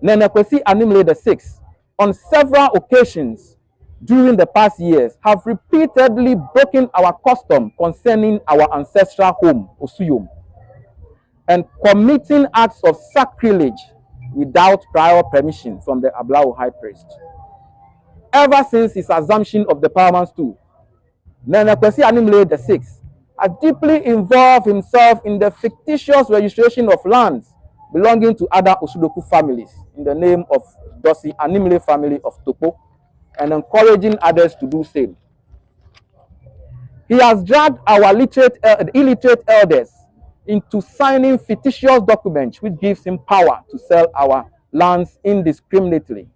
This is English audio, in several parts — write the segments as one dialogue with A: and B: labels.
A: Nenekwesi Animle VI, on several occasions during the past years, have repeatedly broken our custom concerning our ancestral home, Osuyom, and committing acts of sacrilege without prior permission from the Ablao High Priest. Ever since his assumption of the paramount stool, Nenekwesi Animle VI has deeply involved himself in the fictitious registration of lands belonging to other Osudoku families in the name of Dosi Animle family of Topo, and encouraging others to do same. He has dragged our illiterate elders into signing fictitious documents which gives him power to sell our lands indiscriminately.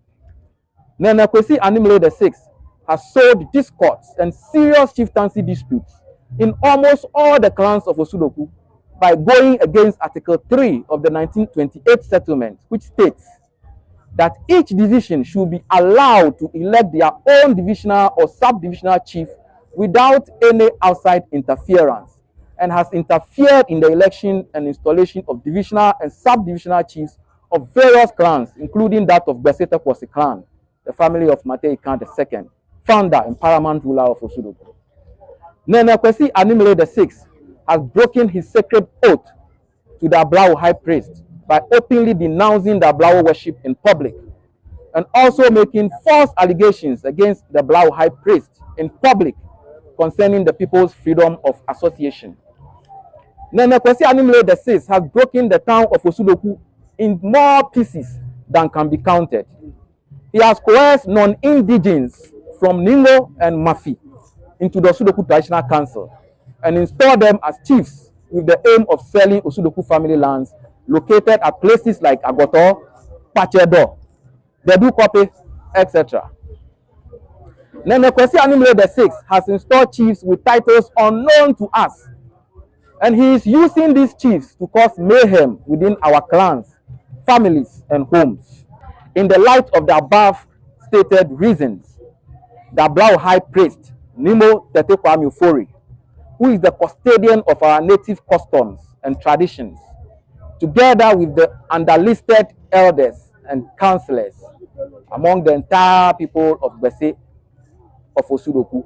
A: Nenekwesi Animle VI has sowed discords and serious chieftaincy disputes in almost all the clans of Osudoku by going against Article 3 of the 1928 settlement, which states that each division should be allowed to elect their own divisional or subdivisional chief without any outside interference, and has interfered in the election and installation of divisional and subdivisional chiefs of various clans, including that of Gbese clan, the family of Matei Khan II, founder and paramount ruler of Osudoku. Nenekwesi Animle VI has broken his sacred oath to the Ablao High Priest by openly denouncing the Ablao worship in public, and also making false allegations against the Ablao High Priest in public concerning the people's freedom of association. Nenekwesi Animle VI has broken the town of Osudoku in more pieces than can be counted. He has coerced non-indigenes from Ningo and Mafi into the Osudoku Traditional Council and installed them as chiefs with the aim of selling Osudoku family lands located at places like Agoto, Pachedo, Dedu Kope, etc. Nenekwesi Animle VI has installed chiefs with titles unknown to us, and he is using these chiefs to cause mayhem within our clans, families, and homes. In the light of the above stated reasons, the Ablao High Priest, Nimo Tetekwami Ufori, who is the custodian of our native customs and traditions, together with the underlisted elders and councillors among the entire people of Gbese of Osudoku,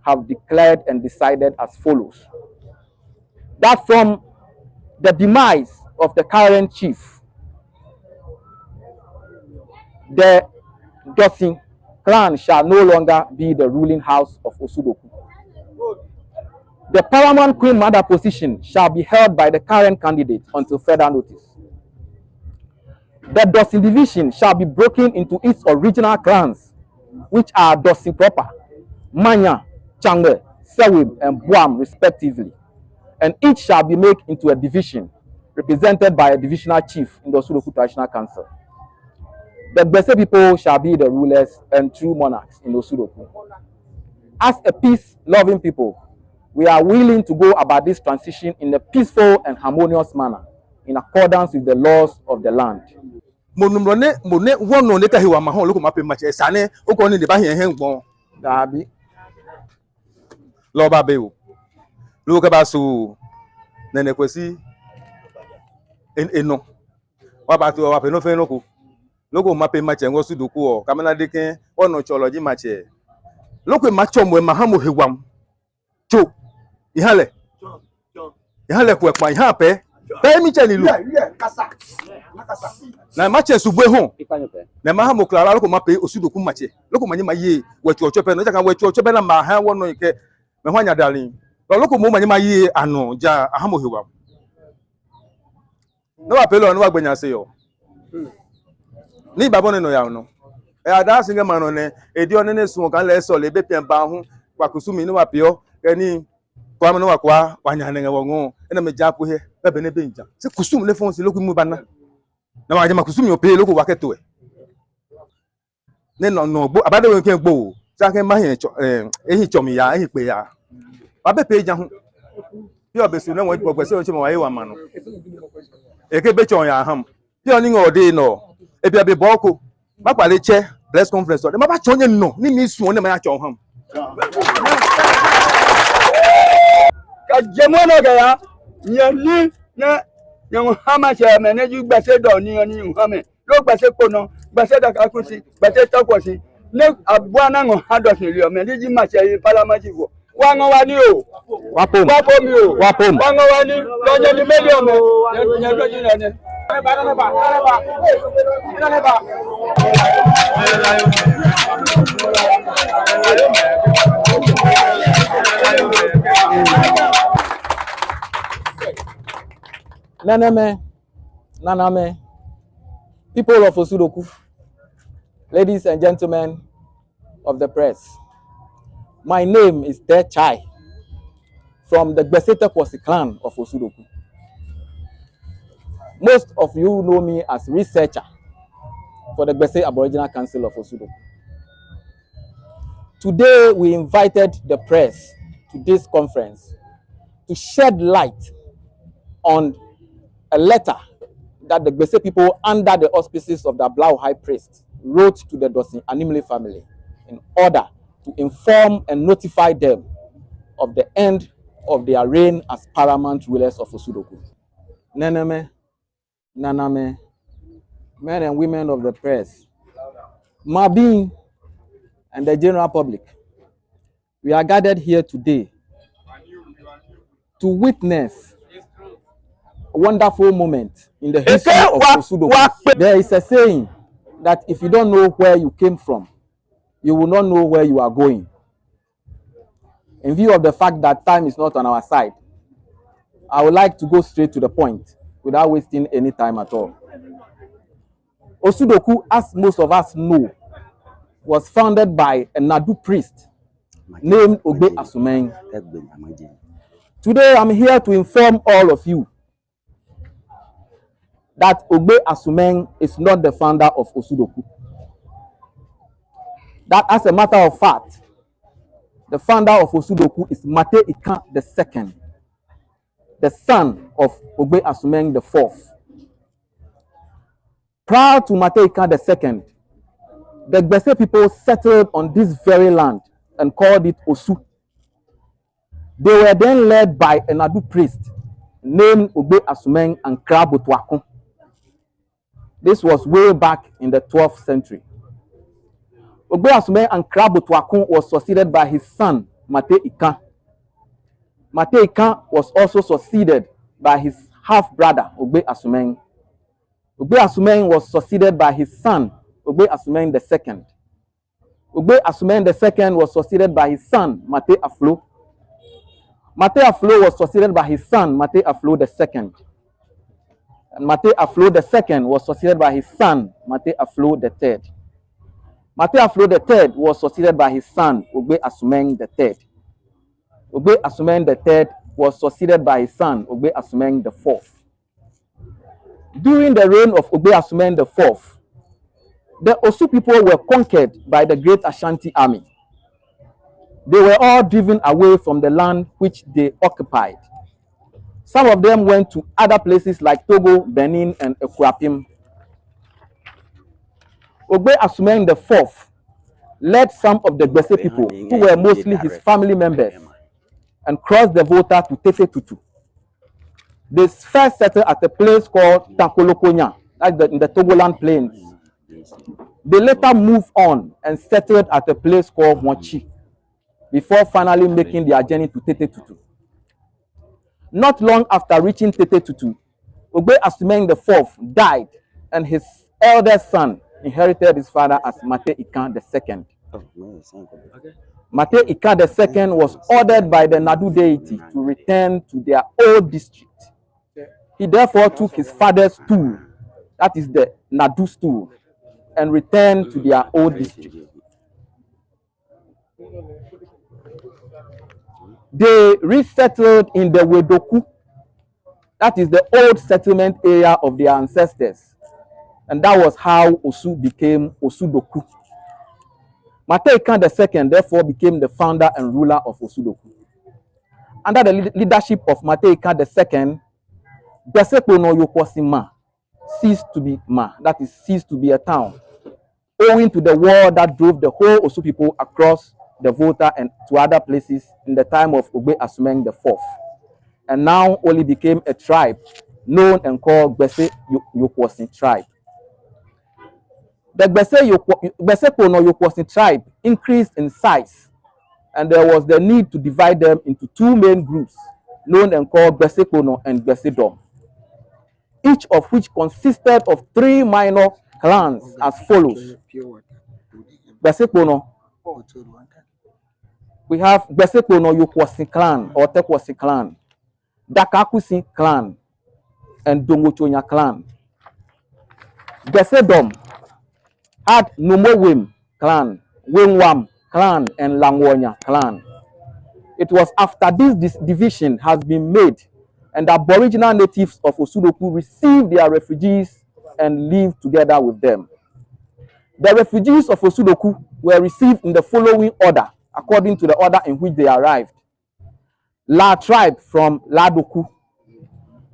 A: have declared and decided as follows: that from the demise of the current chief, the Dosin clan shall no longer be the ruling house of Osudoku. The paramount queen mother position shall be held by the current candidate until further notice. The Dosin division shall be broken into its original clans, which are Dosin proper, Manya, Change, Sewib, and Buam respectively, and each shall be made into a division represented by a divisional chief in the Osudoku Traditional Council. The Gbese people shall be the rulers and true monarchs in Osudoku. As a peace-loving people, we are willing to go about this transition in a peaceful and harmonious manner, in accordance with the laws of the land.
B: Logo mape mache ngosu duku o kamena deke ono choloji mache loko macho mwe mahamu hewam cho ihale kwe kwa ihape pe mi che ni lu na mache subwe ho na mahamu klara loko mape osudoku mache loko manye maye wetu ochope no jaka wetu ochope na ma ha wono ike me hwanya dalin loko mo manye maye ano ja ahamu hewam no wa pelo no wa gbenya se yo ni babone no ya no e ada singa mano ne edi onene sun kan le so le be pien ba hu kwa kusumi ni wa pio eni kwa mano wa kwa wanya ne wongo ena me ja ko he be ne be nja se kusum le fon se loku mu bana na wa ja kusumi o pe loku wa keto e ne no gbo abade we ken gbo sa ken ma hin ehin chomi ya ehin pe ya ba be pe ja hu bi obesu ne won gbogbo se o che mo wa ye wa mano e ke be chon ya ham bi oni ngo de no ebi abi boko makpale che press conference o de ma ba chonye no ni mi su on ma ya chon ham
C: ka jemono ga ya nyani na nyu hama che me ne ju Gbese do ni hame lo Gbese kono Gbese da kakusi Gbese takwasi ne abwana ngo hadosi lio me ndi ma se parliament vo wango wani o
A: Wapom.
C: wapo mi o
A: Wapom.
C: wango wani lo nya ni million o nya do ji na ne
A: Naname, people of Osudoku, ladies and gentlemen of the press, my name is De Chai from the Gbese clan of Osudoku. Most of you know me as researcher for the Gbese Aboriginal Council of Osudoku. Today, we invited the press to this conference to shed light on a letter that the Gbese people, under the auspices of the Ablao High Priest, wrote to the Dosin Animle family in order to inform and notify them of the end of their reign as paramount rulers of Osudoku. Naname, men and women of the press, Mabin, and the general public, we are gathered here today to witness a wonderful moment in the history of Osudoku. There is a saying that if you don't know where you came from, you will not know where you are going. In view of the fact that time is not on our side, I would like to go straight to the point without wasting any time at all. Osudoku, as most of us know, was founded by a Nadu priest named Ogbe Asumeng. Today, I'm here to inform all of you that Ogbe Asumeng is not the founder of Osudoku. That, as a matter of fact, the founder of Osudoku is Mate Ikan II, the son of Ogbe Asumeng IV. Prior to Mate Ikan II, the Gbese people settled on this very land and called it Osu. They were then led by a Nadu priest named Ogbe Asumeng and Krabotwakun. This was way back in the 12th century. Ogbe Asumeng and Krabotwakun was succeeded by his son, Mate Ikan. Mate Ikan was also succeeded by his half-brother, Ogbe Asumeng. Ogbe Asumeng was succeeded by his son, Ogbe Asumeng II. Ogbe Asumeng II was succeeded by his son, Mate Aflo. Mate Aflo was succeeded by his son, Mate Aflo II. And Mate Aflo II was succeeded by his son, Mate Aflo III. Mate Aflo III was succeeded by his son, Ogbe Asumeng III. Ogbe Asumeng III was succeeded by his son, Ogbe Asumeng IV. During the reign of Ogbe Asumeng IV, the Osu people were conquered by the Great Ashanti Army. They were all driven away from the land which they occupied. Some of them went to other places like Togo, Benin, and Ekwapim. Ogbe Asumeng IV led some of the Gbese people, who were mostly his family members, and crossed the Volta to Tefe Tutu. They first settled at a place called Tankolokonya, that's in the Togoland plains. They later moved on and settled at a place called Mochi, before finally making their journey to Tete Tutu. Not long after reaching Tete Tutu, Ogbe Asumeng IV died, and his eldest son inherited his father as Mate Ikan II. Mate Ikan II was ordered by the Nadu deity to return to their old district. He therefore took his father's stool, that is the Nadu stool, and returned to their old district. They resettled in the Wedoku, that is the old settlement area of their ancestors, and that was how Osu became Osudoku. Mate Ikan II therefore became the founder and ruler of Osudoku. Under the leadership of Mate Ikan II, Gbese no Yokwosima ceased to be Ma, that is, ceased to be a town, owing to the war that drove the whole Osu people across the Volta and to other places in the time of Ogbe Asumeng IV, and now only became a tribe known and called Gbese Yokwosi tribe. The Gbese Kono Yokwosi tribe increased in size, and there was the need to divide them into two main groups, known and called Gbese Kono and Gbese Dom, each of which consisted of three minor clans as follows. Gbese Kono, we have Gbese Kono Yokwosi clan or Tekwosi clan, Dakakusi clan, and Dongochonya clan. Gbese Dom had Numowim clan, Wimwam clan, and Langwonya clan. It was after this division has been made and the aboriginal natives of Osudoku received their refugees and lived together with them. The refugees of Osudoku were received in the following order, according to the order in which they arrived. La tribe from Ladoku,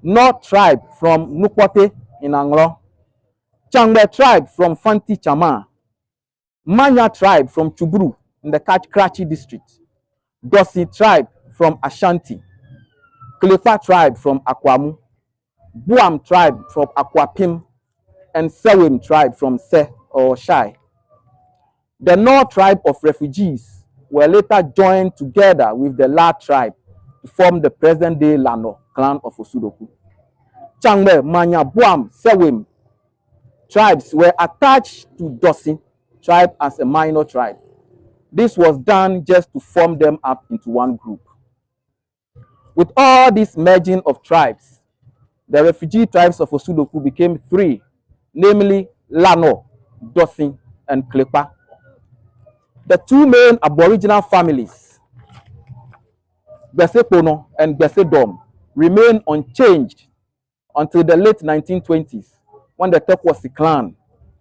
A: North tribe from Nukwote in Anglo, Changbe tribe from Fanti Chama, Manya tribe from Chuburu in the Krachi district, Dosi tribe from Ashanti, Klepa tribe from Akwamu, Buam tribe from Akwapim, and Sewim tribe from Se or Shai. The North tribe of refugees were later joined together with the La tribe to form the present-day Lano clan of Osudoku. Changbe, Manya, Buam, Sewim tribes were attached to Dosi tribe as a minor tribe. This was done just to form them up into one group. With all this merging of tribes, the refugee tribes of Osudoku became three, namely Lano, Dosi, and Klepa. The two main aboriginal families, Gbese Kono and Gbese Dom, remained unchanged until the late 1920s, when the Tekwosi clan,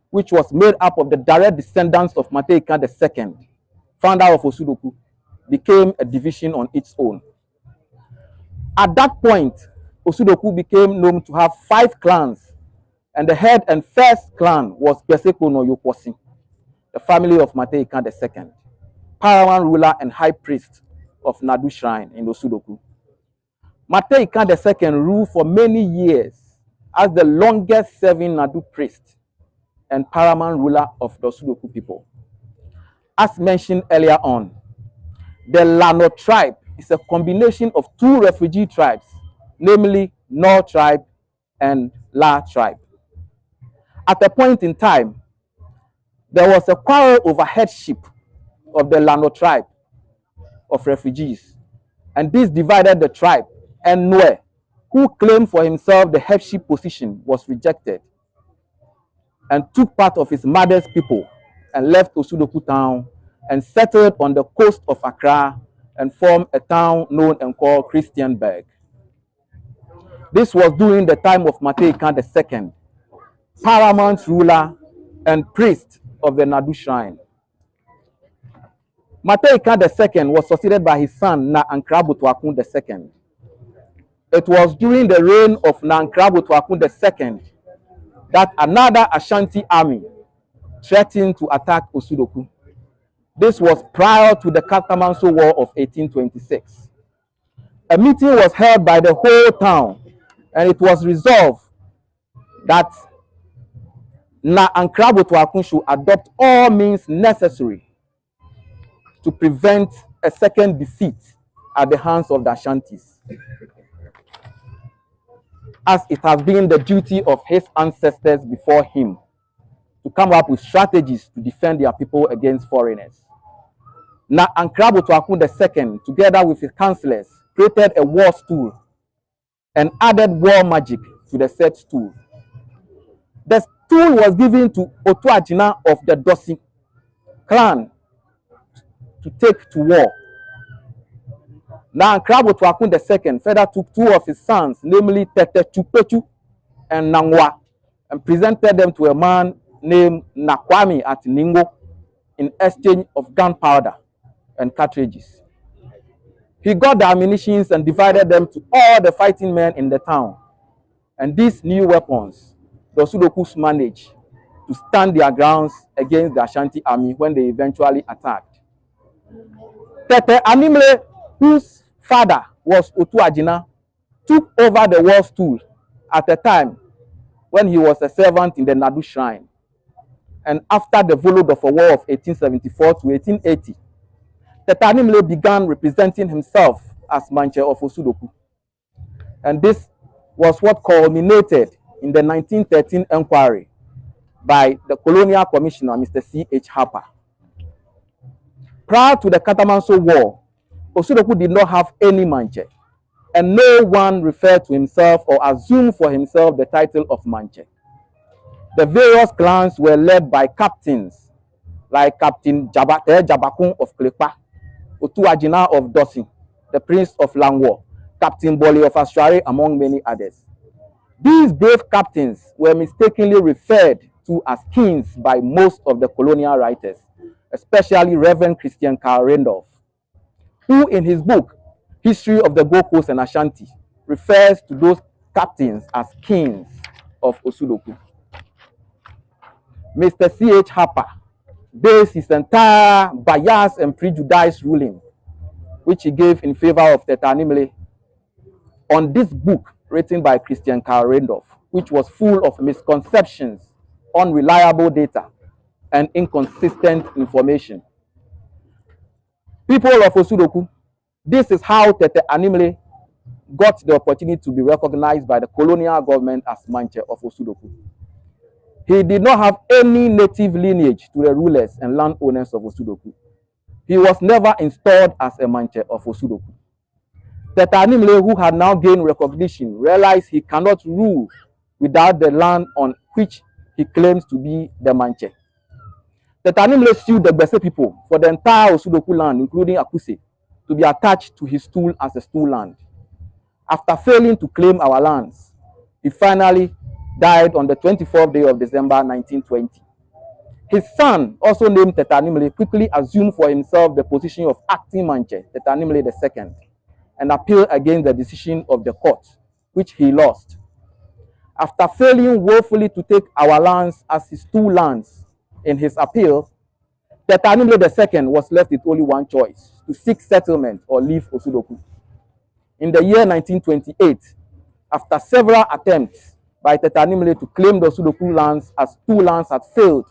A: which was made up of the direct descendants of Mateika II, founder of Osudoku, became a division on its own. At that point, Osudoku became known to have 5 clans, and the head and first clan was Gbese Kono Yokwosi, the family of Mateika II, paramount ruler and high priest of Nadu Shrine in Osudoku. Mateika II ruled for many years as the longest serving Nadu priest and paramount ruler of the Osudoku people. As mentioned earlier on, the Lano tribe is a combination of two refugee tribes, namely Nor tribe and La tribe. At a point in time, there was a quarrel over headship of the Lano tribe of refugees, and this divided the tribe, and Nwe, who claimed for himself the headship position, was rejected and took part of his mother's people and left Osudoku town and settled on the coast of Accra and formed a town known and called Christianberg. This was during the time of Mateika II, paramount ruler and priest of the Nadu Shrine. Mateika II was succeeded by his son Nankrabutwakun II. It was during the reign of Nankrabutwakun II that another Ashanti army threatened to attack Osudoku. This was prior to the Katamanso War of 1826. A meeting was held by the whole town, and it was resolved that Nankrabutwakun should adopt all means necessary to prevent a second defeat at the hands of the Ashantis, as it has been the duty of his ancestors before him to come up with strategies to defend their people against foreigners. Nankrabutwakun II, together with his councillors, created a war stool and added war magic to the said stool. The stool was given to Otuajina of the Dosi clan to take to war. Nankrabutwakun II further took 2 of his sons, namely Tete Chupechu and Nangwa, and presented them to a man named Nakwami at Ningo in exchange of gunpowder and cartridges. He got the ammunitions and divided them to all the fighting men in the town. And these new weapons, the Osudokus managed to stand their grounds against the Ashanti army when they eventually attacked. Tete Animle, whose father was Otuajina, took over the war stool at a time when he was a servant in the Nadu Shrine. and after the Volodofo War of 1874 to 1880, Tetanimle began representing himself as Manche of Osudoku. And this was what culminated in the 1913 inquiry by the Colonial Commissioner, Mr. C.H. Harper. Prior to the Catamanso War, Osudoku did not have any Manche, and no one referred to himself or assumed for himself the title of Manche. The various clans were led by captains like Captain Jabate Jabakun of Klepa, Otuajina of Dosin, the Prince of Langwo, Captain Boli of Astrari, among many others. These brave captains were mistakenly referred to as kings by most of the colonial writers, especially Reverend Christian Carl Randolph, who in his book, History of the Gold Coast and Ashanti, refers to those captains as kings of Osudoku. Mr. C.H. Harper based his entire bias and prejudiced ruling, which he gave in favor of Tetanimle, on this book written by Christian Carl Randolph, which was full of misconceptions, unreliable data, and inconsistent information. People of Osudoku, this is how Tetanimle got the opportunity to be recognized by the colonial government as Manche of Osudoku. He did not have any native lineage to the rulers and landowners of Osudoku. He was never installed as a Manche of Osudoku. Tetanimle, who had now gained recognition, realized he cannot rule without the land on which he claims to be the Manche. Tetanimle sued the Gbese people for the entire Osudoku land, including Akuse, to be attached to his stool as a stool land. After failing to claim our lands, he finally died on the 24th day of December 1920. His son, also named Tetanimle, quickly assumed for himself the position of acting Manche, Tetanimle II, and appealed against the decision of the court, which he lost. After failing woefully to take our lands as his two lands in his appeal, Tetanimle II was left with only one choice: to seek settlement or leave Osudoku. In the year 1928, after several attempts by Tetanimle to claim the Osudoku lands as two lands had failed,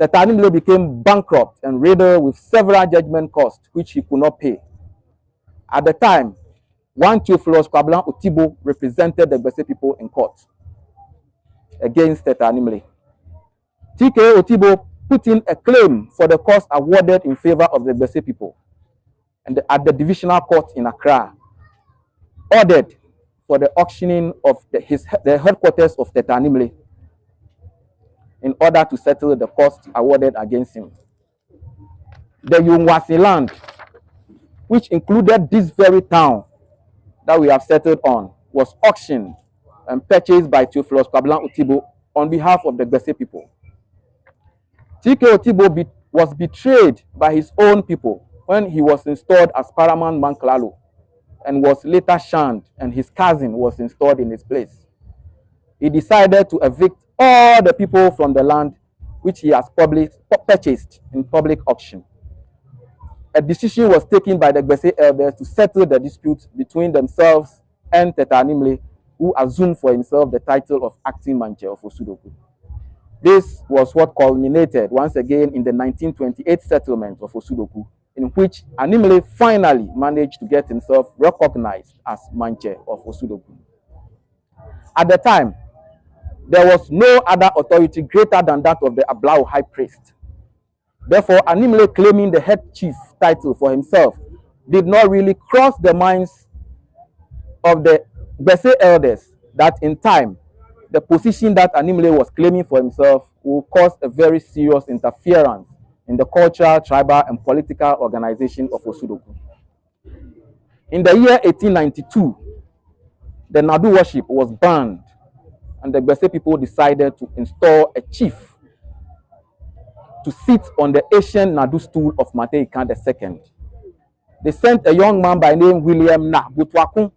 A: Tetanimle became bankrupt and riddled with several judgment costs which he could not pay. At the time, one Theophilus Kwablan Otibo represented the Gbese people in court against Tetanimle. TK Otibo put in a claim for the cost awarded in favor of the Gbese people, and at the divisional court in Accra, ordered for the auctioning of the headquarters of Tetanimle in order to settle the cost awarded against him. The Yungwasi land, which included this very town that we have settled on, was auctioned and purchased by Theophilus Kwablan Otibo on behalf of the Gbese people. TK Otibo was betrayed by his own people when he was installed as Paramount Manklalo and was later shunned, and his cousin was installed in his place. He decided to evict all the people from the land which he has purchased in public auction. A decision was taken by the Gbese elders to settle the dispute between themselves and Tetanimle, who assumed for himself the title of acting Manche of Osudoku. This was what culminated once again in the 1928 settlement of Osudoku, in which Animle finally managed to get himself recognized as Manche of Osudoku. At the time, there was no other authority greater than that of the Ablao high priest. Therefore, Animle claiming the head chief title for himself did not really cross the minds of the Gbese elders that in time, the position that Animle was claiming for himself will cause a very serious interference in the cultural, tribal, and political organization of Osudoku. In the year 1892, the Nadu worship was banned, and the Gbese people decided to install a chief to sit on the ancient Nadu stool of Mateikan II. They sent a young man by name William Na Butwakun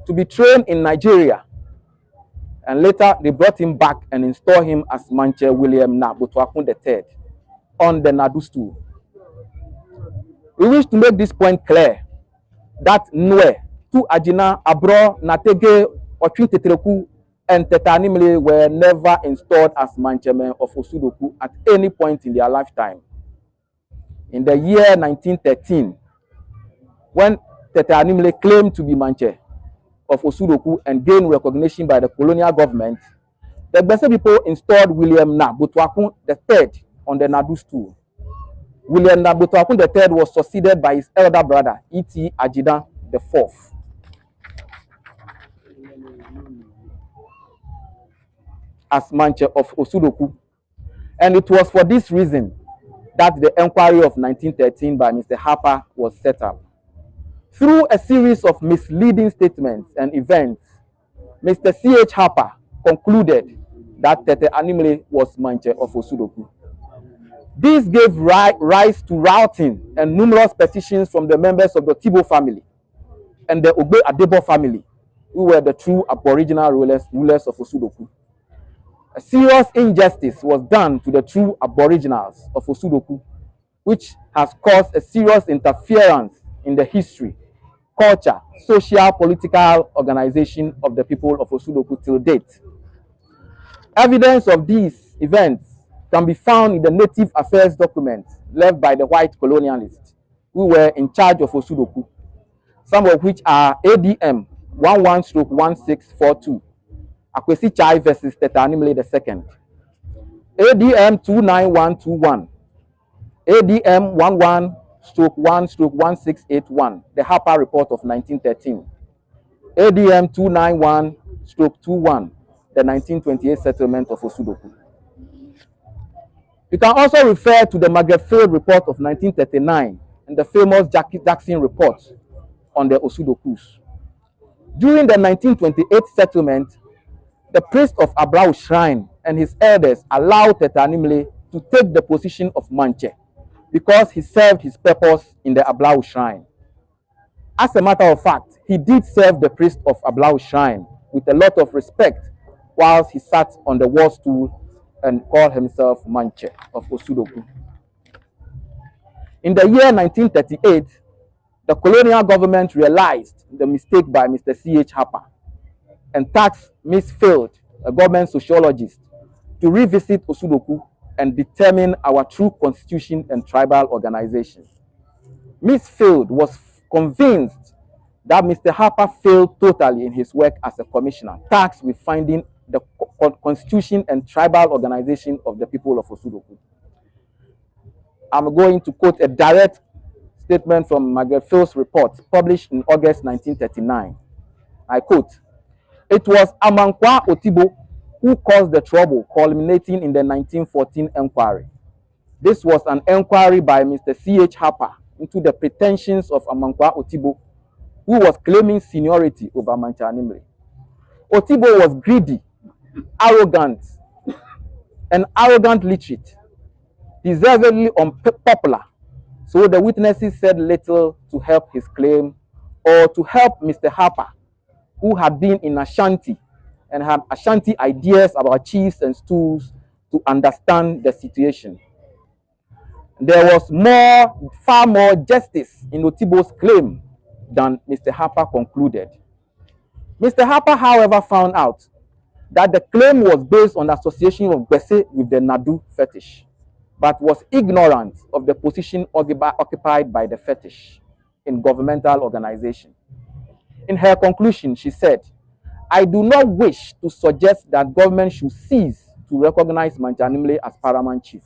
A: to be trained in Nigeria, and later they brought him back and installed him as Manche William Na Butwakun III on the Nadu stool. We wish to make this point clear that Nwe, Tu Ajina, Abro, Natege, Ochun Tetreku, and Teta Animile were never installed as Manchemen of Osudoku at any point in their lifetime. In the year 1913, when Teta Animile claimed to be Manche of Osudoku and gained recognition by the colonial government, the Gbese people installed William Nabutwakun III on the Nadu stool. William Nabutwakun III was succeeded by his elder brother, E.T. Ajidan IV. as Manche of Osudoku. And it was for this reason that the inquiry of 1913 by Mr. Harper was set up. Through a series of misleading statements and events, Mr. C.H. Harper concluded that Tete Animile was Manche of Osudoku. This gave rise to routing and numerous petitions from the members of the Tibo family and the Ogbe Adebo family, who were the true aboriginal rulers of Osudoku. A serious injustice was done to the true aboriginals of Osudoku, which has caused a serious interference in the history, culture, social, political organization of the people of Osudoku till date. Evidence of these events can be found in the native affairs documents left by the white colonialists who were in charge of Osudoku, some of which are ADM 11/1642, Akwesi Chai versus Teta Animile II, ADM 29121, ADM 11/1/1681, the Harper Report of 1913, ADM 291/21, the 1928 settlement of Osudoku. You can also refer to the Margaret Field Report of 1939 and the famous Jackson Report on the Osudokus. During the 1928 settlement, the priest of Ablao Shrine and his elders allowed Teta Animile to take the position of Manche because he served his purpose in the Ablao Shrine. As a matter of fact, he did serve the priest of Ablao Shrine with a lot of respect whilst he sat on the war stool and called himself Manche of Osudoku. In the year 1938, the colonial government realized the mistake by Mr. C.H. Harper and tasked Miss Field, a government sociologist, to revisit Osudoku and determine our true constitution and tribal organization. Miss Field was convinced that Mr. Harper failed totally in his work as a commissioner, tasked with finding the constitution and tribal organization of the people of Osudoku. I'm going to quote a direct statement from Margaret Field's report published in August 1939. I quote, "It was Amankwa Otibo who caused the trouble culminating in the 1914 inquiry. This was an inquiry by Mr. C.H. Harper into the pretensions of Amankwa Otibo, who was claiming seniority over Manche Animile. Otibo was greedy, arrogant, and arrogant literate, deservedly unpopular, so the witnesses said little to help his claim or to help Mr. Harper, who had been in Ashanti and had Ashanti ideas about chiefs and stools, to understand the situation. There was far more justice in Otibo's claim than Mr. Harper concluded. Mr. Harper, however, found out that the claim was based on the association of Gbese with the Nadu fetish, but was ignorant of the position occupied by the fetish in governmental organization. In her conclusion, she said, I do not wish to suggest that government should cease to recognize Manche Animile as paramount chief,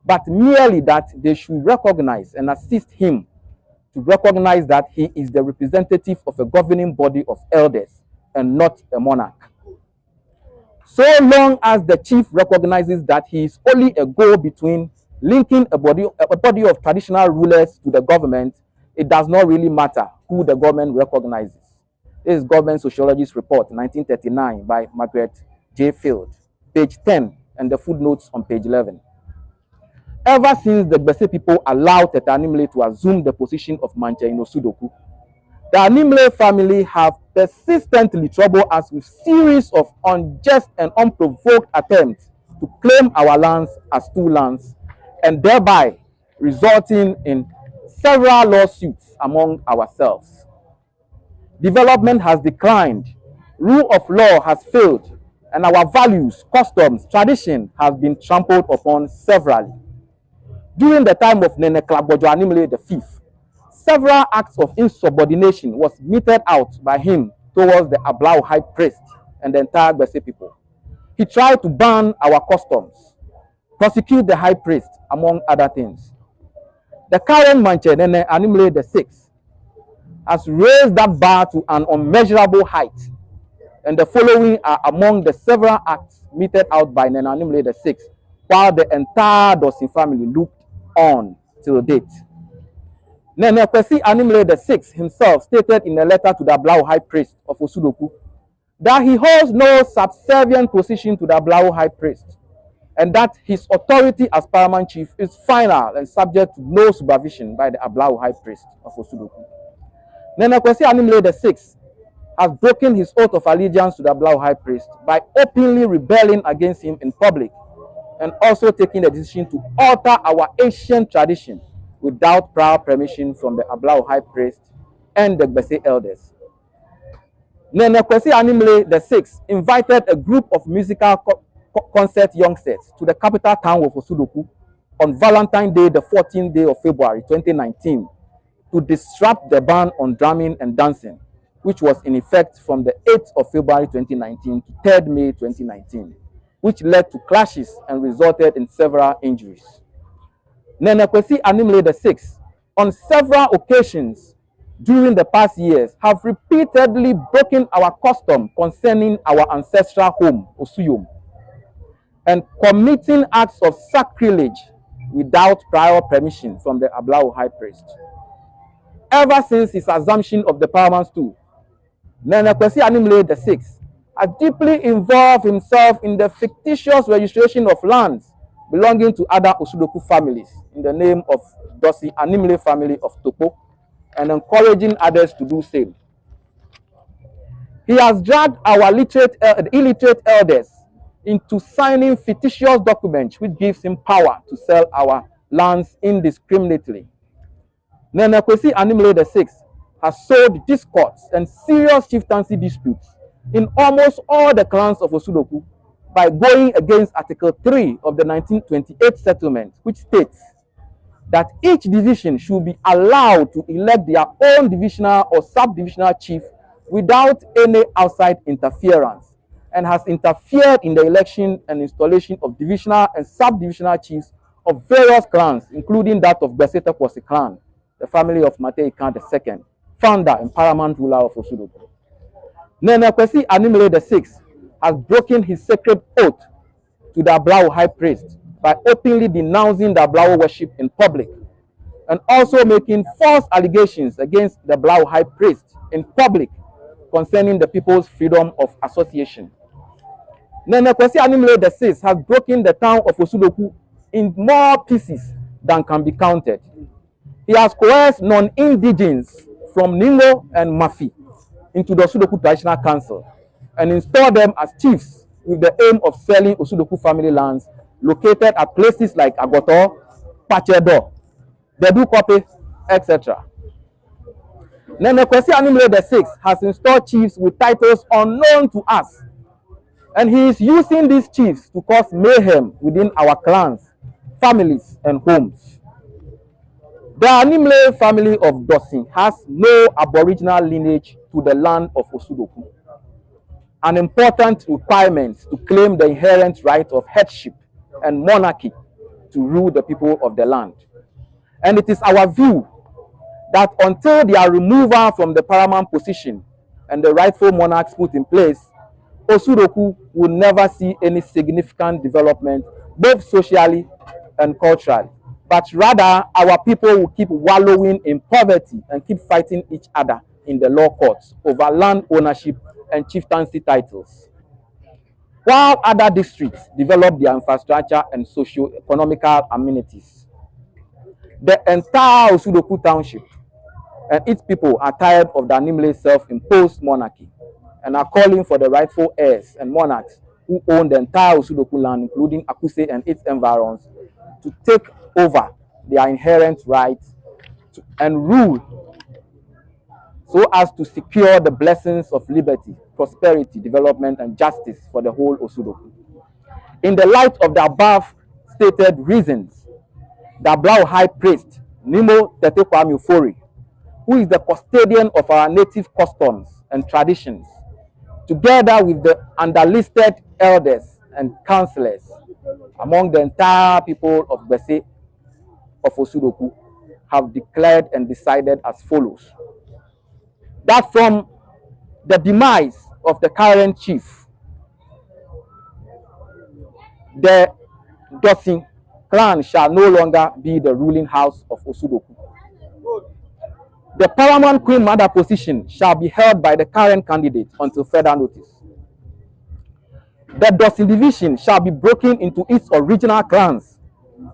A: but merely that they should recognize and assist him to recognize that he is the representative of a governing body of elders and not a monarch. So long as the chief recognizes that he is only a go-between linking a body of traditional rulers to the government, it does not really matter who the government recognizes. This is Government Sociologist Report, 1939, by Margaret J. Field, page 10, and the footnotes on page 11. Ever since the Gbese people allowed Teta Animile to assume the position of Manche in Osudoku, the Animile family have persistently troubled us with series of unjust and unprovoked attempts to claim our lands as two lands, and thereby resulting in several lawsuits among ourselves. Development has declined, rule of law has failed, and our values, customs, tradition have been trampled upon severally. During the time of Nene Klagbojo Animle V, several acts of insubordination was meted out by him towards the Ablao high priest and the entire Gbese people. He tried to ban our customs, prosecute the high priest, among other things. The current Manche Nene Animle VI has raised that bar to an unmeasurable height, and the following are among the several acts meted out by Nene Animle VI, while the entire Dosin family looked on till date. Nene Kwesi Animle VI himself stated in a letter to the Ablao high priest of Osudoku that he holds no subservient position to the Ablao high priest, and that his authority as paramount chief is final and subject to no supervision by the Ablao high priest of Osudoku. Nene Kwesi Animle VI has broken his oath of allegiance to the Ablao high priest by openly rebelling against him in public, and also taking the decision to alter our ancient tradition without prior permission from the Ablao high priest and the Gbese elders. Nene Kwesi Animle VI invited a group of musical concert youngsters to the capital town of Osudoku on Valentine's Day, the 14th day of February 2019, to disrupt the ban on drumming and dancing, which was in effect from the 8th of February 2019 to 3rd May 2019, which led to clashes and resulted in several injuries. Nene Kwesi Animle VI, on several occasions during the past years, have repeatedly broken our custom concerning our ancestral home, Osuyom, and committing acts of sacrilege without prior permission from the Ablao high priest. Ever since his assumption of the paramount stool, Nene Kwesi Animle VI has deeply involved himself in the fictitious registration of lands belonging to other Osudoku families in the name of Dosi Animle family of Topo, and encouraging others to do same. He has dragged our illiterate elders into signing fictitious documents which gives him power to sell our lands indiscriminately. Nene Kwesi Animle VI has sowed discords and serious chieftaincy disputes in almost all the clans of Osudoku by going against Article 3 of the 1928 settlement, which states that each division should be allowed to elect their own divisional or sub-divisional chief without any outside interference, and has interfered in the election and installation of divisional and sub-divisional chiefs of various clans, including that of Gbese Teposi clan, the family of Matei Khan II, founder and paramount ruler of Osudoku. Nene Kwesi Animle VI has broken his sacred oath to the Ablao high priest by openly denouncing the Ablao worship in public, and also making false allegations against the Ablao high priest in public concerning the people's freedom of association. Nene Kwesi Animle VI has broken the town of Osudoku in more pieces than can be counted. He has coerced non-indigenes from Ningo and Mafi into the Osudoku Traditional Council and installed them as chiefs with the aim of selling Osudoku family lands located at places like Agoto, Pachedo, Dedu Kope, etc. Nene Kwesi Animle VI has installed chiefs with titles unknown to us, and he is using these chiefs to cause mayhem within our clans, families, and homes. The Animle family of Dosin has no aboriginal lineage to the land of Osudoku, an important requirement to claim the inherent right of headship and monarchy to rule the people of the land. And it is our view that until their removal from the paramount position and the rightful monarchs put in place, Osudoku will never see any significant development, both socially and culturally. But rather, our people will keep wallowing in poverty and keep fighting each other in the law courts over land ownership and chieftaincy titles. While other districts develop their infrastructure and socio-economical amenities, the entire Osudoku township and its people are tired of the Animle self-imposed monarchy and are calling for the rightful heirs and monarchs who own the entire Osudoku land, including Akuse and its environs, to take over their inherent rights and rule so as to secure the blessings of liberty, prosperity, development, and justice for the whole Osudoku. In the light of the above stated reasons, the Ablao High Priest, Nimo Tetekwami Ufori, who is the custodian of our native customs and traditions, together with the underlisted elders and councillors among the entire people of Gbese of Osudoku, have declared and decided as follows: that from the demise of the current chief, the Dosin clan shall no longer be the ruling house of Osudoku. The paramount queen mother position shall be held by the current candidate until further notice. The Dosin division shall be broken into its original clans,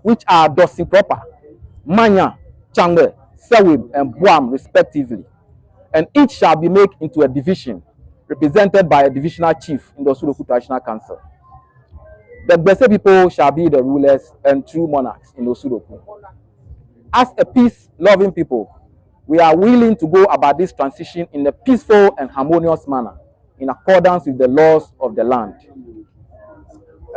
A: which are Dosin proper, Manya, Changwe, Sewib, and Buam respectively, and each shall be made into a division represented by a divisional chief in the Osudoku Traditional Council. The Gbese people shall be the rulers and true monarchs in Osudoku. As a peace-loving people, we are willing to go about this transition in a peaceful and harmonious manner, in accordance with the laws of the land.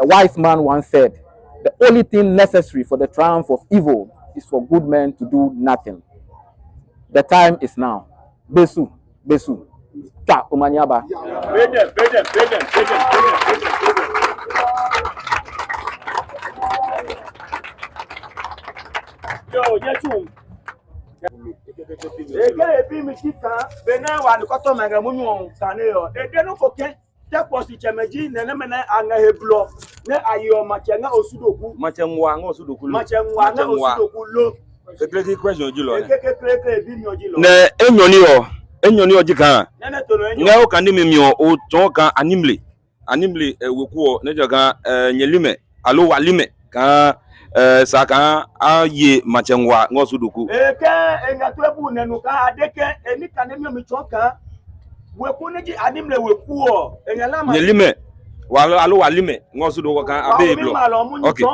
A: A wise man once said, "The only thing necessary for the triumph of evil is for good men to do nothing." The time is now. Besu, Besu. Ta umanyaba.
D: Ne enyoni o jika nga o kan mi o ton kan animle weku ne jaga nyelime alo walime kan sa kan aye machenwa ngo Osudoku
C: enga twebu nenu ka adeke eni kan mi choka weku ne ji animle weku o engala ma
D: nyelime alo walime ngo Osudoku kan abeblo okay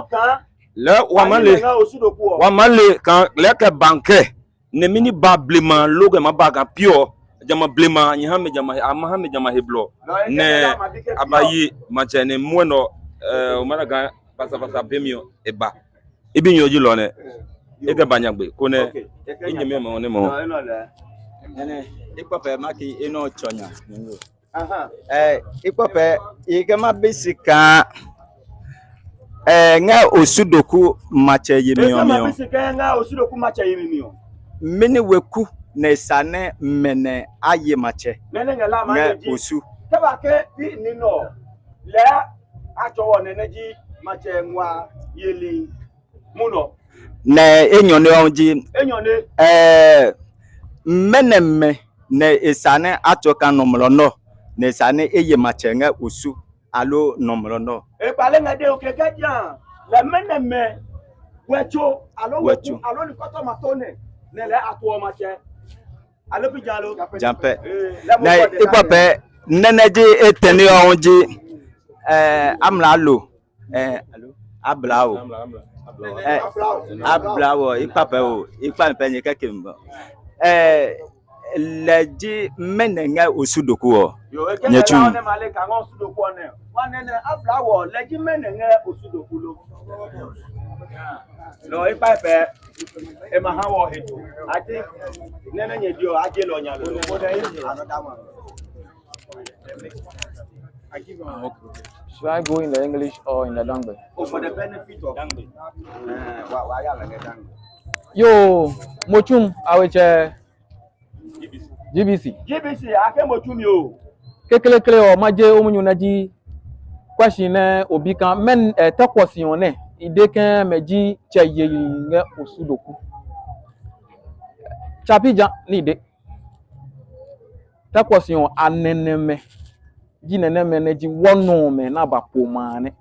D: le wa male kan le ke banke ne mini ba blema logo ma ba kan pure jama blema nyihame jama amahame jama heblo ne abayi machene mweno o maraga pasa bemio eba ibi nyoji lo ne ege banyagbe ko ne inyeme mo ne mo
E: ene ikpope maki ino chonya ikpope igema bisika nga Osudoku mache yemio
C: nga Osudoku mache yemio
E: mini weku ne sane mene aye mache nga osu
C: tabake bi nino le achowo neneji mache nwa yeli muno
E: ne enyone onji menemme ne esane atoka nomro no ne sane eye mache nga osu alo nomro no
C: pale ngade okeke jan le menemme wecho alo wechu alo ni koto matone ne le atuo mache alo pijalo
E: jampe na ikwape neneji eteni onji amlalo Ablao Ablao ikpape o ikpape nye kekembo leji menenga Osudoku o nyetu
C: ne male ka Osudoku ne wanene Ablao leji menenga Osudoku lo no ikpape e ma hawo eto ati nene nye dio aje lo nya lo ko dey another one.
A: Should I go in the English or in the Dangbe?
C: For the benefit of Dangbe.
A: Yo, Mochum, aweche GBC.
C: GBC, ake Mochum yo.
A: Kekele o maje omunyu naji question obi kan men takwasiyon ne ide kan meji cheye nge Osudoku. Chapija ni de. Takwasiyon aneneme. Ji neneme ne ji wono me na ba pomane.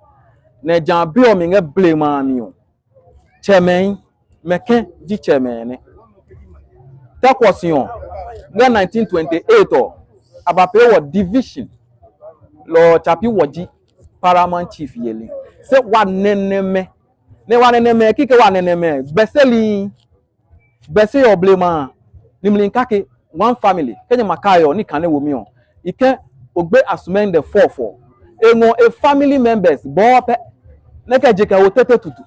A: Ne jambi o mi nge blema mi o. Chemen meke ji chemene. Takwasiyon nge 1928 o abape wo division lo chapi woji paramount chief yeli se wa neneme ne wa neneme kike wa neneme Gbese oblema nimlin kake one family Kenya Makayo ni kane wo mi on ike ogbe asumen the 4 enwo a family members bo pe na ka je ka wo tete tutu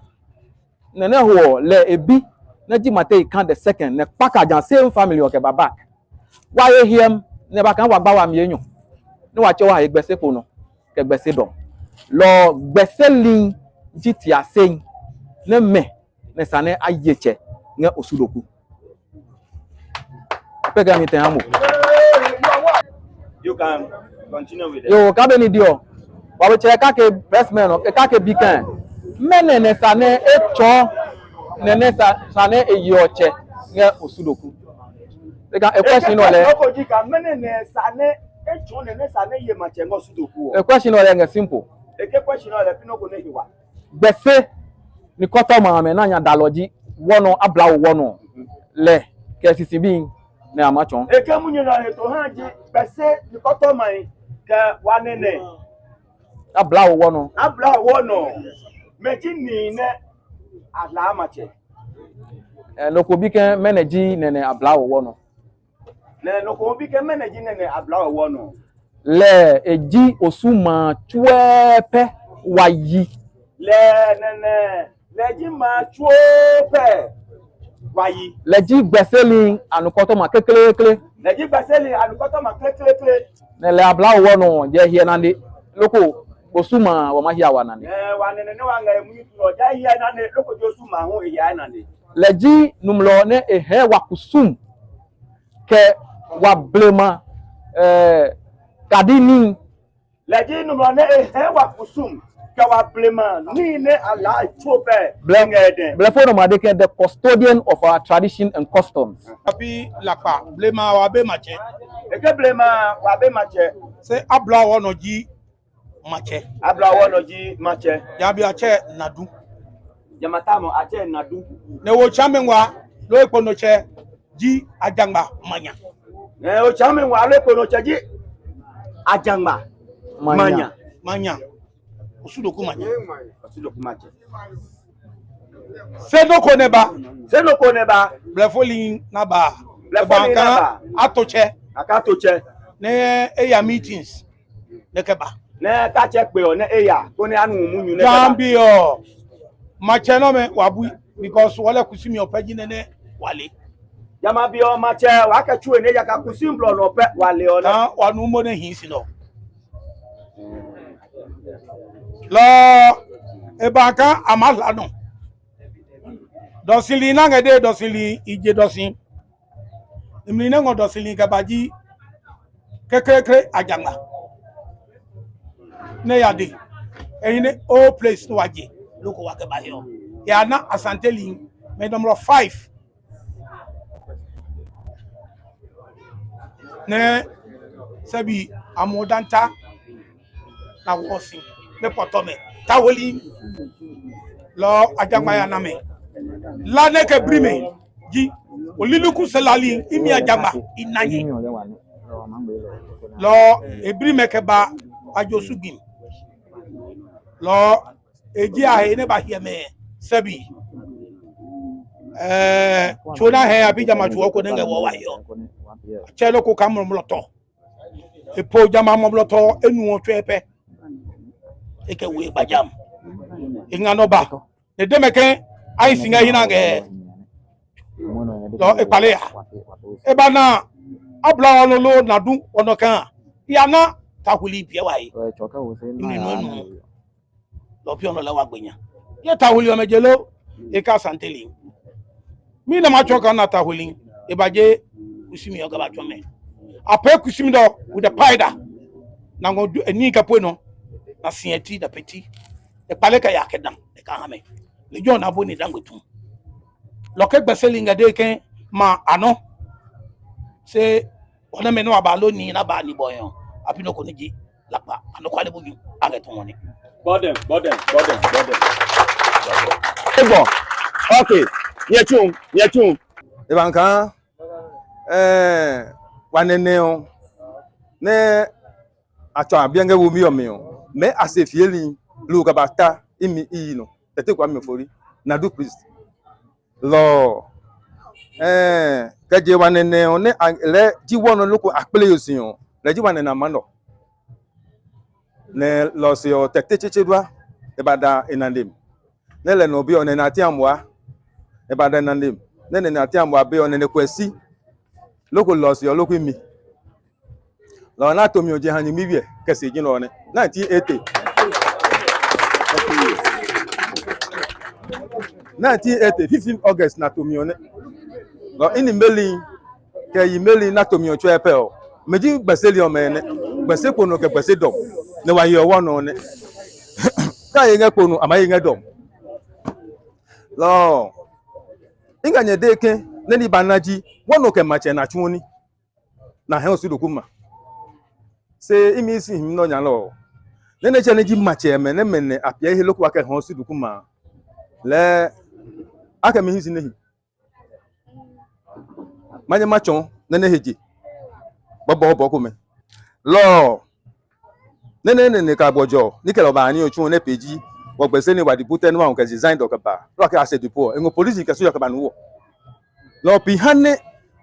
A: na na ho le ebi na ji mate ikan the second na pakajan same family o ke baba wa ye hiem ne ba kan wa gba wa mi enyo ni wa che wa Gbese ko no ke Gbese do lo Gbese lin jiti asen ne me ne sane ayeche ne Osudoku pega mi tenamo.
C: You can continue with it.
A: Yo kabeni dio wa we che ka ke bestman o ka ke bikan mene ne sane echo ne sane eyoche ne Osudoku. A question simple. Gbese ni koto ma me na nya daloji wono Ablao wono le ke sisi bi na amachon.
C: Eke munyo na to hanji Gbese ni koto ma ke wanene.
A: Ablao wono.
C: Ablao wono. Meji ni ne ala amache.
A: Loko bi ke meneji nene Ablao wono.
C: Le loko bi ke meneji nene Ablao wono.
A: Le eji osuma chuepe wayi.
C: Le nene leji ma chuepe wayi.
A: Leji Gbese li anukoto ma kekele.
C: Leji Gbese li anukoto ma kekele.
A: Ne le Ablao wono je hie nande loko osuma wa mahia wanande.
C: Wanene ne wanga emu lo ja hie nande loko josuma ho ya nande.
A: Leji numlo ne ehe wakusum ke wa blema kadini
C: leji numlo ne ehe wakusum ke wa blema ni ne ala chope blengede
A: blefo ma de ke the custodian of our tradition and customs.
F: Abi lapa blema wa be mache
C: eke blema wa be mache
F: se Ablao wono ji mache
C: Ablao wono ji mache
F: ya bi ache nadu
C: jamatamo ache nadu
F: ne wo chamenwa lo epono che ji ajangba manya
C: ne o chamenwa lo epono che ji ajangba manya
F: Osudoku manya
C: Osudoku mache
F: se no koneba
C: blefoli
F: na ba banka atoche
C: akatoche
F: ne eya meetings ne keba
C: ne ka che pe o ne eya ko ne anu munyu ne
F: Gambio mache no me wabu because wale kusimi opeji ne wale
C: jama bi o mache wa ka chuwe ne ya ka kusimblo no pe wale o
F: na wanu mo ne hinsi no lo ebaka amala no dosili na ngede dosili ije dosin imni na ngo dosili gabaji kekekere ajanga ne yade eyine all place no waje loko wa ke ba yo ya na asanteli me number 5 ne sabi amodanta na wosin me potome tawoli lo ajangba ya na me la ne ke brime ji oliluku selali imi ajangba inayi lo ebrime ke ba ajosugin lo eji ahe ne ba hieme sabi chona he abija machuo ko nge wo wayo chelo ko kamro mloto epo jama mloto enu otwepe eke we bajam ingano ba ne demeke ai singa hinange lo epale e bana Ablao lo nadu onokan yana tahuli bia wai ninu lo piono la wagbenya ye tahuli o mejelo e ka santeli mi na machoka na tahuli e baje kusimi yoga ba chome ape kusimi do with the paida na ngo eni ka no na sieti da petit e pale ka yakedan e ka hame le jo na boni dangwetu lo ke Gbese linga de ken ma ano se ona me no aba loni na ba ni boyan apino ko niji lapa ano kwale buju ageton woni
C: bodem
B: Ebo. Okay. Nyechun. Ebanka waneneo ne acho abienge wo mi o mi o me asefieli lu ka bata imi ino tete kwa mi fori na do priest lo kaje wanene one le jiwono loko akpele yosin le jiwane na mano ne losio tetechechedwa ebada enandem ne le no bi one na tiamwa ebada enandem ne na tiamwa be one ne kwesi loko losio loko mi lo na tomi oje hanyi mi wie kese jin lo ne 1980 15 August na tomi one lo ini meli ke yimeli na tomi o chepe o meji gbeseli o mene gbese kono ke gbese dom ne wa ye owo no ne ka ye kono amaye nge dom lo inganye deke ne ni banaji wono ke mache na chuoni na he Osudoku ma se imi si him no nyalo ne ne che ne ji mache me ne mene apia ihe lokwa ke he Osudoku ma le aka mi hisi nehi manye machon nene heji bobo ko me lo nene ka bojo ni ke lo ba ni ochu ne peji wo gbese ni wa dipute no an ke design do ka ba lo ka ase dipo engo police ke so ya ka ba no lo pi hane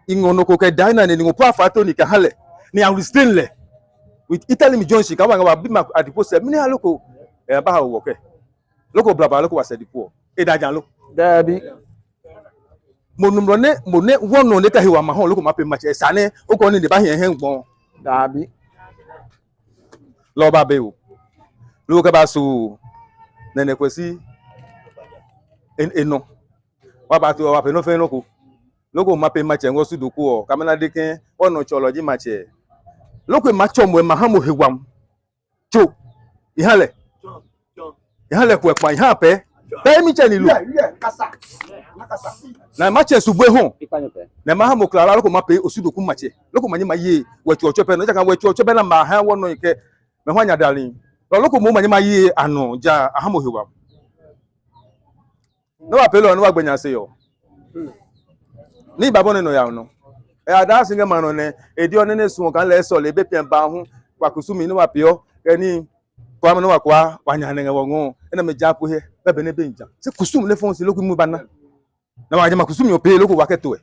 B: ingono ko ke dina ni ngo pa fato ni ka hale ni am restrain le with Italy mi Johnson ka wa bi ma adipo se mi ni haloko e ba ha wo ke loko blaba loko wa se dipo e da jan lo
A: Dabi.
B: Monumro ne wono ne ka hiwa ma ho loko ma pe ma che sane o ko ni de ba hien hen gbon
A: Dabi.
B: lo ba be o lo ka ba so nene kwesi eno wa ba to wa pe no fe loko loko ma pe ma che ngo Osudoku o kamana de ken wono chology ma che loko ma chomo ma ha mo hewam cho ihale kwe pa ihan pe mi che ni lu na ma che subwe ho na ma ha mo klara loko ma pe Osudoku ma che loko ma nyi ma ye wetu ochope no jaka wetu ochope na ma ha wono ike me ho anya dalin loko mo ma nyi ma ye ano ja ha mo hewam no wa pe lo no wa gbenya se yo ni babone no ya no e ada singa mano ne edi one ne sun kan le so le be pien ba hu wa kusumi ni wa pio eni kwa mo no wa kwa wanya ne ngo ngo ena me japo he bebe ne benja se kusum le fon se loku mu bana na wa jama kusumi o pe loku wa keto e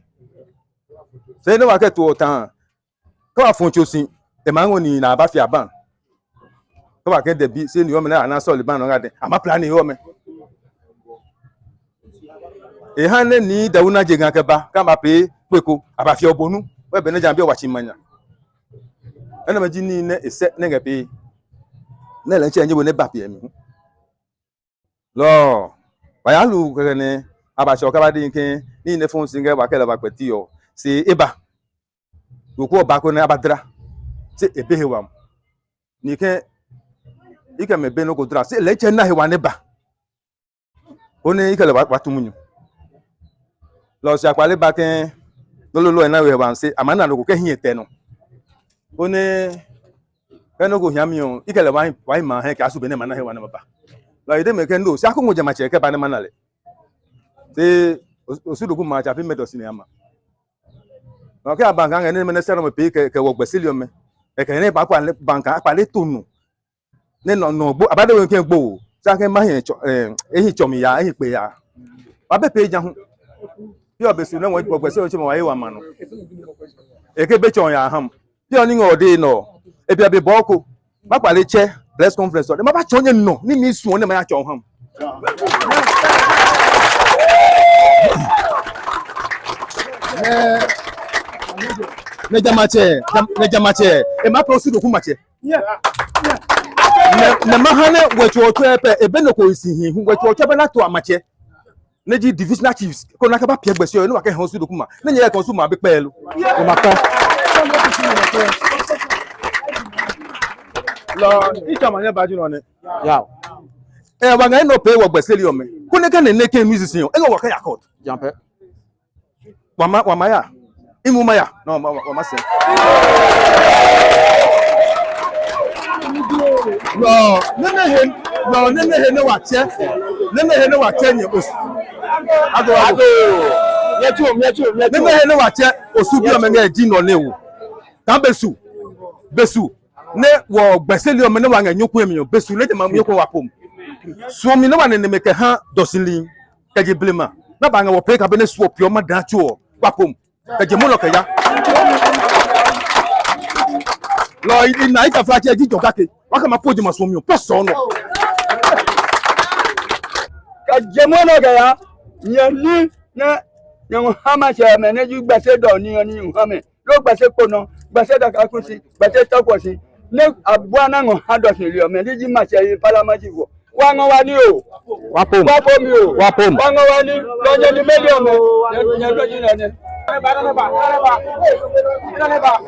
B: se ne wa keto tan ko wa fon chosin e ma ngo ni na ba fi aban ko wa ke de bi se ni o me na na so le ban no ga de ama plan ni o me e hanne ni dauna jenga ke ba ka ma pe peko aba fi obonu we be ne jambe wa chimanya ena ma jini ne ese ne ga pe ne le nche nje bo ne ba pe mi lo wa ya lu ke ne aba so ka ba de nkin ni ne fon singa wa ke la ba peti o se eba oku oba ko ne abadra se ebe hewam ni ke ike me be no ko dra se le nche na hewa ne ba one ike le wa tumunyu lo si apale ba ken lolo ena we wan se amana no ko ke hin etenu one eno go hiam yo ikele wai ma he ka su be ne mana he wan ba lo ide me ken do si akungu je ma che ke ba ne mana le se Osudoku ma cha fi medosi ne ama no ke abanka ngene me ne se no me pe ke wo gbesili o me e ke ne ba kwa le banka apale tonu ne no gbo abade we ken gbo sa ke ma hin ehin chomi ya ehin pe ya wa be pe jan hu yo be su ne won gbo gbese o che mo wa ye wa ma no e ke be chon ya ham yo ni ngode no e bia be boko ma pale che press conference de ma ba chon ye no ni mi su ne ma ya chon ham ne jamache e ma Osudoku mache ne ma hane wetu otu epe ebe no ko isi hi wetu otu ebe na to amache ne ji divisional chiefs ko na ka ba pie gbese o no wa ke Osudoku ma ne nye ko su ma be pelu o ma ka lo ita ma nye ba ju no ne
A: Ya.
B: e wa ga no pe wo gbese li o me ko ne ka ne ke musician o e go wa ka ya court
A: Jampe.
B: wa ma ya imu ma ya no wa ma se no nene he ne wa che nye osu ado nene he ne wa che osu bi o me nge ji no le wo ta besu ne wo gbese li o me ne wa nganyoku emi o besu le de ma nyoku wa pom so mi ne wa ne me ke ha dosinli ke je blema na ba nga wo pe ka be ne so pio ma da chu o Wapom. Kejemulo keya. Lo ina ita flache jijo kake. Waka mapoje masomio. Peso no.
C: Kejemulo keya. Nyeli na nyang hama che me ne ju Gbese do ni oni hame. Lo Gbese kono, Gbese da kakusi, Gbese takwasi. Ne abwana ngo hado se li o me ji ma che parliament vo. Wa ngo wa ni o.
A: Wapom.
C: Wapom yo.
A: Wapom.
C: Wa ngo wa ni lo je ni million me. Nya do ji na ne. Ba.